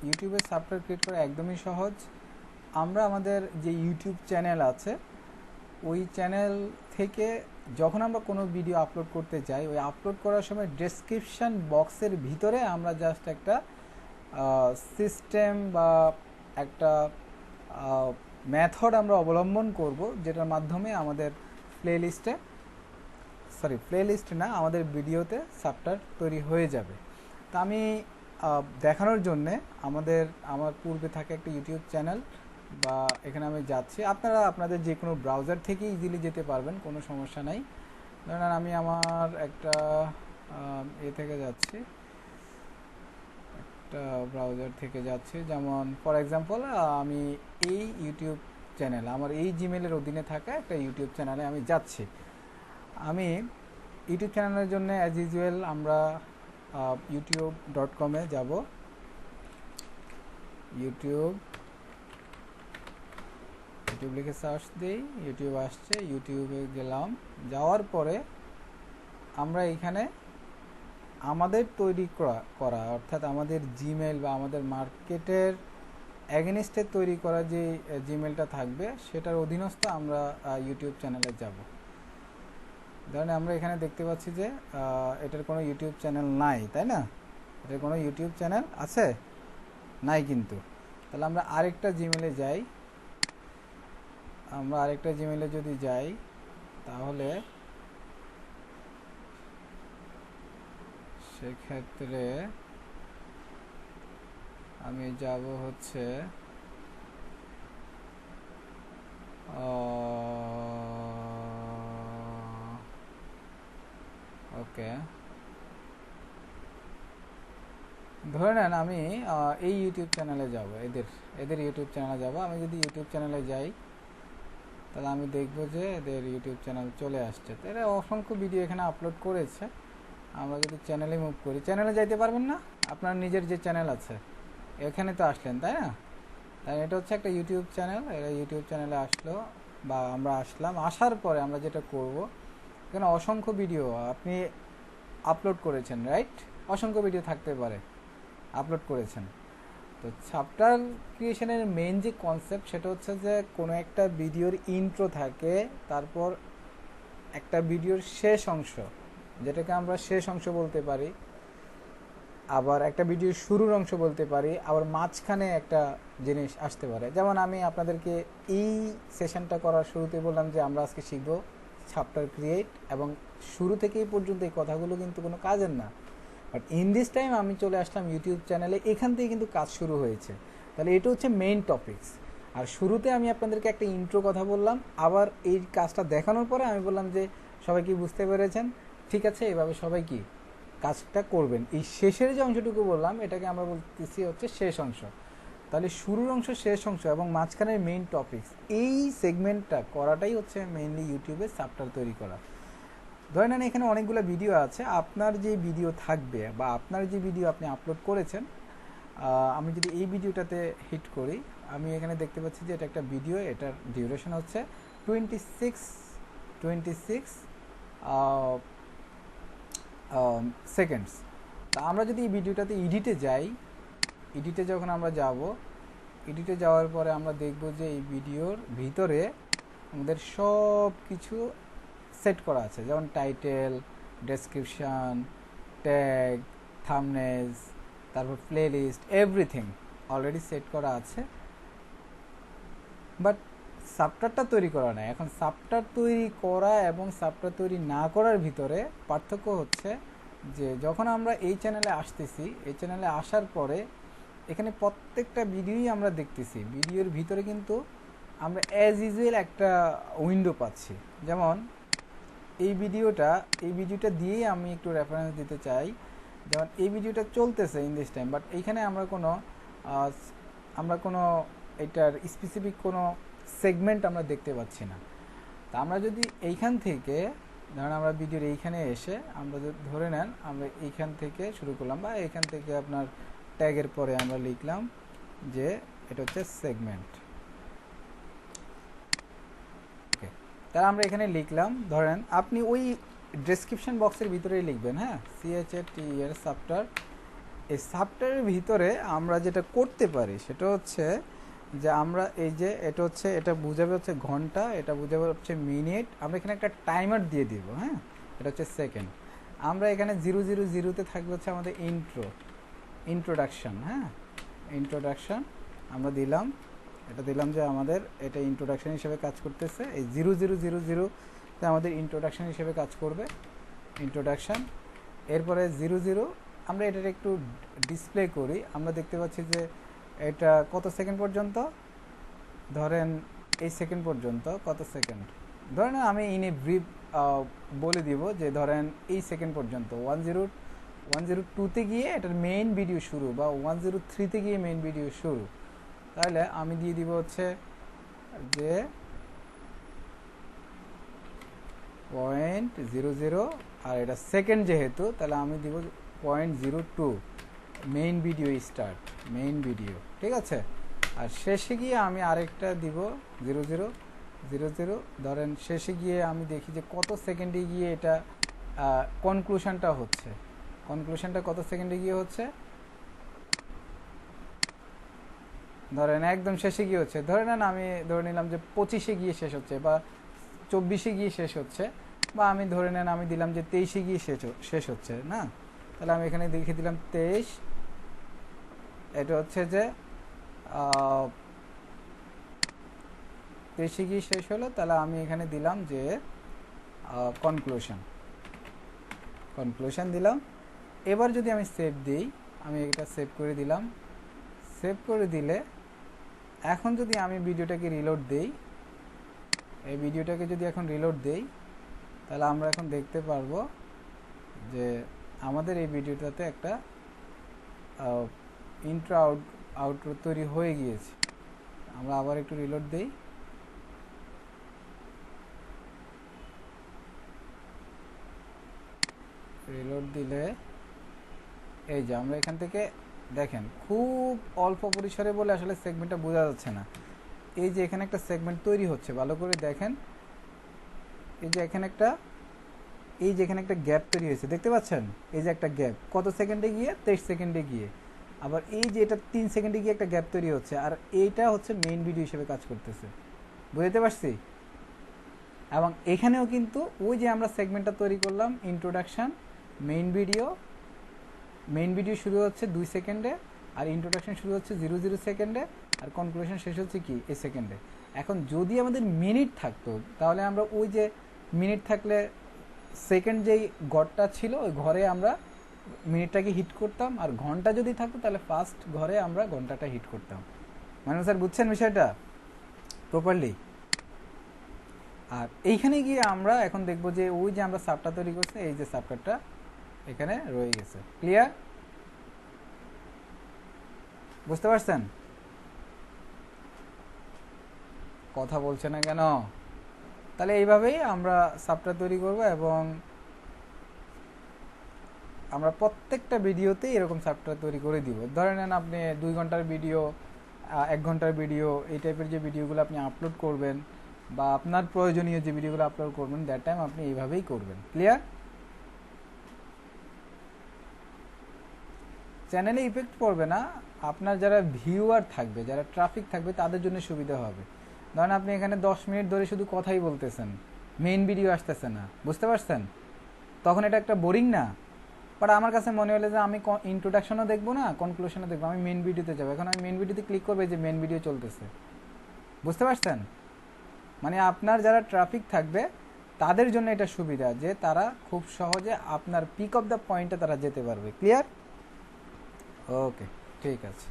ইউটিউবে subscribe create করা একদমই সহজ। আমরা আমাদের যে ইউটিউব চ্যানেল আছে ওই চ্যানেল থেকে যখন আমরা কোনো ভিডিও আপলোড করতে যাই, ওই আপলোড করার সময় ডেসক্রিপশান বক্সের ভিতরে আমরা জাস্ট একটা সিস্টেম বা একটা মেথড আমরা অবলম্বন করব, যেটার মাধ্যমে আমাদের প্লেলিস্ট না, আমাদের ভিডিওতে সাবটাইটেল তৈরি হয়ে যাবে। তা আমি দেখানোর জন্যে আমার পূর্বে থাকে একটা ইউটিউব চ্যানেল, বা এখানে আমি যাচ্ছি। আপনারা আপনাদের যে কোনো ব্রাউজার থেকে ইজিলি যেতে পারবেন, কোনো সমস্যা নাই। ধরেন আমি আমার একটা থেকে যাচ্ছি, একটা ব্রাউজার থেকে যাচ্ছি, যেমন ফর এক্সাম্পল আমি এই ইউটিউব চ্যানেল, আমার এই জিমেলের অধীনে থাকা একটা ইউটিউব চ্যানেলে আমি যাচ্ছি। আমি ইউটিউব চ্যানেলের জন্য অ্যাজ ইউজুয়াল আমরা youtube.com-এ যাব। ইউটিউব লিখে সার্চ দিই, ইউটিউব আসছে, ইউটিউবে গেলাম। যাওয়ার পরে আমরা এখানে আমাদের তৈরি করা অর্থাৎ আমাদের জিমেল বা আমাদের মার্কেটের অ্যাগেনিস্টে তৈরি করা যে জিমেলটা থাকবে সেটার অধীনস্থ আমরা ইউটিউব চ্যানেলে যাব। ধরেন আমরা এখানে দেখতে পাচ্ছি যে এটার কোনো ইউটিউব চ্যানেল নাই, তাই না? এটার কোনো ইউটিউব চ্যানেল আছে নাই, কিন্তু তাহলে আমরা আরেকটা জিমেলে যাই। আমরা আরেকটা জিমেলে যদি যাই তাহলে সেক্ষেত্রে আমি যাব হচ্ছে ওকে, ধরে নেন আমি এই ইউটিউব চ্যানেলে যাব, এদের ইউটিউব চ্যানেলে যাব। আমি যদি ইউটিউব চ্যানেলে যাই তাহলে আমি দেখব যে এদের ইউটিউব চ্যানেল চলে আসছে। তো এরা অসংখ্য ভিডিও এখানে আপলোড করেছে। আমরা যদি চ্যানেলে মুভ করি, চ্যানেলে যাইতে পারবেন না, আপনার নিজের যে চ্যানেল আছে এখানে তো আসলেন, তাই না? তাই এটা হচ্ছে একটা ইউটিউব চ্যানেল। এরা ইউটিউব চ্যানেলে আসলো বা আমরা আসলাম। আসার পরে আমরা যেটা করব, এখানে অসংখ্য ভিডিও আপনি আপলোড করেছেন, রাইট? অসংখ্য ভিডিও থাকতে পারে আপলোড করেছেন। তো সাবটাইটেল ক্রিয়েশনের মেইন যে কনসেপ্ট সেটা হচ্ছে যে কোনো একটা ভিডিওর ইন্ট্রো থাকে, তারপর একটা ভিডিওর শেষ অংশ, যেটাকে আমরা শেষ অংশ বলতে পারি, আবার একটা ভিডিওর শুরুর অংশ বলতে পারি, আবার মাঝখানে একটা জিনিস আসতে পারে। যেমন আমি আপনাদেরকে এই সেশনটা করার শুরুতে বললাম যে আমরা আজকে শিখব সাবটাইটেল ক্রিয়েট, এবং শুরু থেকে এই পর্যন্ত এই কথাগুলো কিন্তু কোনো কাজের না। বাট ইন দিস টাইম আমি চলে আসলাম ইউটিউব চ্যানেলে, এখান থেকে কিন্তু কাজ শুরু হয়েছে। তাহলে এটা হচ্ছে মেইন টপিকস। আর শুরুতে আমি আপনাদেরকে একটা ইন্ট্রো কথা বললাম, আবার এই কাজটা দেখানোর পরে আমি বললাম যে সবাই কি বুঝতে পেরেছেন? ঠিক আছে, এভাবে সবাই কি কাজটা করবেন। এই শেষের যে অংশটুকু বললাম এটাকে আমরা বলতেছি হচ্ছে শেষ অংশ। তাহলে শুরুর অংশ, শেষ অংশ এবং মাঝখানের মেইন টপিকস, এই সেগমেন্টটা করাটাই হচ্ছে মেইনলি ইউটিউবে সাবটাইটেল তৈরি করা। ধরে নেন এখানে অনেকগুলো ভিডিও আছে, আপনার যে ভিডিও থাকবে বা আপনার যে ভিডিও আপনি আপলোড করেছেন, আমি যদি এই ভিডিওটাতে হিট করি, আমি এখানে দেখতে পাচ্ছি যে এটা একটা ভিডিও, এটার ডিউরেশন হচ্ছে 26 সেকেন্ডস। তা আমরা যদি এই ভিডিওটাতে এডিটে যাই, এডিটে যখন আমরা যাব, এডিটে যাওয়ার পরে আমরা দেখব যে এই ভিডিওর ভিতরে আমাদের সব কিছু সেট করা আছে, যেমন টাইটেল, ডেসক্রিপশান, ট্যাগ, থাম্বনেলস, তারপর প্লেলিস্ট, এভরিথিং অলরেডি সেট করা আছে। বাট সাবটাইটেলটা তৈরি করা নাই। এখন সাবটাইটেল তৈরি করা এবং সাবটাইটেল তৈরি না করার ভিতরে পার্থক্য হচ্ছে যে যখন আমরা এই চ্যানেলে আসতেছি, এই চ্যানেলে আসার পরে এখানে প্রত্যেকটা ভিডিওই আমরা দেখতেছি। ভিডিওর ভিতরে কিন্তু আমরা অ্যাজ ইউজুয়াল একটা উইন্ডো পাচ্ছি। যেমন এই ভিডিওটা দিয়েই আমি একটু রেফারেন্স দিতে চাই। যেমন এই ভিডিওটা চলতেছে ইন দিস টাইম, বাট এইখানে আমরা কোনো এটার স্পেসিফিক কোনো সেগমেন্ট আমরা দেখতে পাচ্ছি না। তা আমরা যদি এইখান থেকে, ধরেন আমরা ভিডিওর এইখানে এসে আমরা যদি ধরে নেন আমরা এইখান থেকে শুরু করলাম, বা এইখান থেকে আপনার ট্যাগের পরে আমরা লিখলাম যে এটা হচ্ছে সেগমেন্ট। ওকে, তাহলে আমরা এখানে লিখলাম, ধরেন আপনি ওই ডেসক্রিপশন বক্সের ভিতরেই লিখবেন, হ্যাঁ, CHATER সাবটাইটেল এই সাবটারের ভিতরে আমরা যেটা করতে পারি সেটা হচ্ছে যে আমরা এই যে এটা হচ্ছে, এটা বুঝাবে হচ্ছে ঘন্টা, এটা বুঝাবে হচ্ছে মিনিট, আমরা এখানে একটা টাইমার দিয়ে দিব। হ্যাঁ, এটা হচ্ছে সেকেন্ড। আমরা এখানে 000তে থাকবে হচ্ছে আমাদের ইন্ট্রোডাকশন। হ্যাঁ, ইন্ট্রোডাকশন আমরা দিলাম, এটা দিলাম যে আমাদের এটা ইন্ট্রোডাকশন হিসেবে কাজ করতেছে। এই 0000তে আমাদের ইন্ট্রোডাকশন হিসেবে কাজ করবে, ইন্ট্রোডাকশন। এরপরে 00 আমরা এটার একটু ডিসপ্লে করি, আমরা দেখতে পাচ্ছি যে এটা কত সেকেন্ড পর্যন্ত, ধরেন এই সেকেন্ড পর্যন্ত কত সেকেন্ড, ধরেন আমি ইন এ ব্রিফ বলে দিব যে ধরেন এই সেকেন্ড পর্যন্ত 102তে গিয়ে এটার মেইন ভিডিও শুরু, বা 103তে গিয়ে মেইন ভিডিও শুরু। তাহলে আমি দিয়ে দিব হচ্ছে যে 0.00, আর এটা সেকেন্ড যেহেতু তাহলে আমি দিব 0.02 main video start, main video. ঠিক আছে, আর শেষে গিয়ে আমি আরেকটা দিব 0000, ধরেন শেষে গিয়ে আমি দেখি যে কত সেকেন্ডে গিয়ে এটা কনক্লুশনটা হচ্ছে, কনক্লুশনটা কত সেকেন্ডে গিয়ে হচ্ছে, ধরেন একদম শেষে গিয়ে হচ্ছে, ধরে নেন আমি ধরে নিলাম যে 25-এ গিয়ে শেষ হচ্ছে, বা 24-এ গিয়ে শেষ হচ্ছে, বা আমি ধরে নেন আমি দিলাম যে 23-এ গিয়ে শেষ হচ্ছে না। তাহলে আমি এখানে লিখে দিলাম 23, এটা হচ্ছে যে 23-এ গিয়ে শেষ হলো। তাহলে আমি এখানে দিলাম যে কনক্লুশন দিলাম। এবার যদি আমি সেভ দিই, আমি এটা সেভ করে দিলাম, সেভ করে দিলে এখন যদি আমি ভিডিওটাকে রিলোড দেই, এই ভিডিওটাকে যদি এখন রিলোড দেই, তাহলে আমরা এখন দেখতে পারবো যে আমাদের এই ভিডিওটাতে একটা ইন্ট্রো আউটরো তৈরি হয়ে গিয়েছে। আমরা আবার একটু রিলোড দেই, রিলোড দিলে এই যে আমরা এখান থেকে দেখেন খুব অল্প পরিসরে বলে আসলে সেগমেন্টটা বোঝা যাচ্ছে না। এই যে এখানে একটা সেগমেন্ট তৈরি হচ্ছে, ভালো করে দেখেন, এই যে এখানে একটা, এই যে এখানে একটা গ্যাপ তৈরি হয়েছে, দেখতে পাচ্ছেন? এই যে একটা গ্যাপ কত সেকেন্ডে গিয়ে, 23 সেকেন্ডে গিয়ে। আবার এই যে এটা 3 সেকেন্ডে গিয়ে একটা গ্যাপ তৈরি হচ্ছে, আর এইটা হচ্ছে মেইন ভিডিও হিসেবে কাজ করতেছে। বুঝতে পারছি? এবং এখানেও কিন্তু ওই যে আমরা সেগমেন্টটা তৈরি করলাম, ইন্ট্রোডাকশন, মেইন ভিডিও শুরু হচ্ছে 2 সেকেন্ডে, আর ইন্ট্রোডাকশন শুরু হচ্ছে 00 সেকেন্ডে, আর কনক্লুশন শেষ হচ্ছে কি এই সেকেন্ডে। এখন যদি আমাদের মিনিট থাকতো, তাহলে আমরা ওই যে মিনিট থাকলে সেকেন্ড যেই ঘরটা ছিল ওই ঘরে আমরা মিনিটটাকে হিট করতাম, আর ঘন্টা যদি থাকতো তাহলে ফার্স্ট ঘরে আমরা ঘন্টাটা হিট করতাম। মানে স্যার বুঝছেন বিষয়টা প্রপারলি? আর এইখানে গিয়ে আমরা এখন দেখবো যে ওই যে আমরা সাবটা তৈরি করছি, এই যে সাবটারটা এখানে রয়ে গেছে। ক্লিয়ার? বুঝতে পারছেন? কথা বলছে না কেন? তাহলে এইভাবেই আমরা সাবটা তৈরি করব, এবং আমরা প্রত্যেকটা ভিডিওতেই এরকম সাবটা তৈরি করে দিব। ধরে নেন আপনি 2 ঘন্টার ভিডিও, 1 ঘন্টার ভিডিও, এই টাইপের যে ভিডিওগুলো আপনি আপলোড করবেন, বা আপনার প্রয়োজনীয় যে ভিডিওগুলো আপলোড করবেন, দ্যাট টাইম আপনি এইভাবেই করবেন। ক্লিয়ার? চ্যানেলে ইফেক্ট পড়বে না, আপনার যারা ভিউয়ার থাকবে, যারা ট্রাফিক থাকবে তাদের জন্য সুবিধা হবে। ধরেন আপনি এখানে 10 মিনিট ধরে শুধু কথাই বলতেছেন, মেইন ভিডিও আসতেছে না, বুঝতে পারছেন? তখন এটা একটা বোরিং না? বাট আমার কাছে মনে হলো যে আমি ইন্ট্রোডাকশনও দেখবো না, কনক্লুশনও দেখবো, আমি মেইন ভিডিওতে যাবো। এখন আমি মেইন ভিডিওতে ক্লিক করবো, যে মেইন ভিডিও চলতেছে। বুঝতে পারছেন? মানে আপনার যারা ট্রাফিক থাকবে তাদের জন্য এটা সুবিধা, যে তারা খুব সহজে আপনার পিক অফ দ্য পয়েন্টে তারা যেতে পারবে। ক্লিয়ার? ওকে, ঠিক আছে।